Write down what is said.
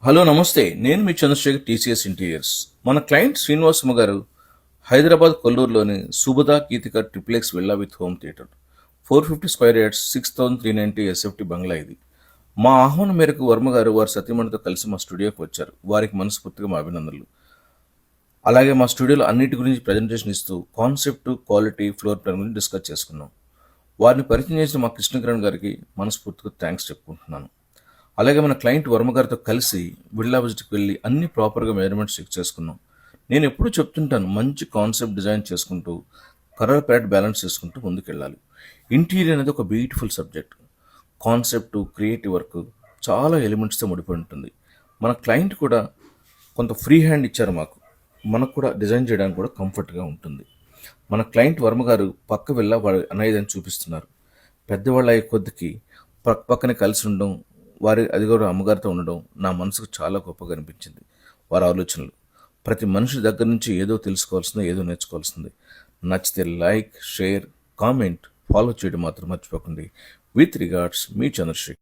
Hello నమస్తే. నేను మీ చంద్రశేఖర్ టీసీఎస్ ఇంటీరియర్స్. మన క్లయింట్ శ్రీనివాసమ్మ గారు హైదరాబాద్ కొల్లూరులోని Subudha Geethika triplex villa with home theatre 450 square yards 6390 SFT బంగ్లా ఇది. మా ఆహ్వానం మేరకు వర్మ గారు వారి సతీమణితో కలిసి మా స్టూడియోకి వచ్చారు. వారికి మనస్ఫూర్తిగా మా అభినందనలు. అలాగే మా స్టూడియోలో అన్నిటి గురించి ప్రజెంటేషన్ ఇస్తూ కాన్సెప్ట్, క్వాలిటీ, ఫ్లోర్ ప్లాన్ గురించి డిస్కస్ చేసుకున్నాం. వారిని పరిచయం చేసిన మా కృష్ణకిరణ్ గారికి మనస్ఫూర్తిగా థ్యాంక్స్ చెప్పుకుంటున్నాను. అలాగే మన క్లయింట్ వర్మ గారితో కలిసి విల్లా విజిట్కి వెళ్ళి అన్ని ప్రాపర్గా మెజర్మెంట్స్ చెక్ చేసుకున్నాం. నేను ఎప్పుడూ చెప్తుంటాను, మంచి కాన్సెప్ట్ డిజైన్ చేసుకుంటూ కలర్ ప్యాలెట్ బ్యాలెన్స్ చేసుకుంటూ ముందుకెళ్ళాలి. ఇంటీరియర్ అనేది ఒక beautiful subject. Concept, creative work చాలా ఎలిమెంట్స్తో ముడిపడి ఉంటుంది. మన క్లయింట్ కూడా కొంత ఫ్రీ హ్యాండ్ ఇచ్చారు మాకు. మనకు కూడా డిజైన్ చేయడానికి కూడా కంఫర్ట్గా ఉంటుంది. మన క్లయింట్ వర్మ గారు పక్క వెళ్ళ వాడు అనేది చూపిస్తున్నారు. పెద్దవాళ్ళ అయ్యే కొద్దికి పక్కనే కలిసి ఉండడం, అది కూడా అమ్మగారితో ఉండడం నా మనసుకు చాలా గొప్పగా అనిపించింది. వారి ఆలోచనలు ప్రతి మనిషి దగ్గర నుంచి ఏదో తెలుసుకోవాల్సింది, ఏదో నేర్చుకోవాల్సింది. నచ్చితే లైక్, షేర్, కామెంట్, ఫాలో చేయడం మాత్రం మర్చిపోకండి. విత్ రిగార్డ్స్, మీ చంద్రశేఖర్.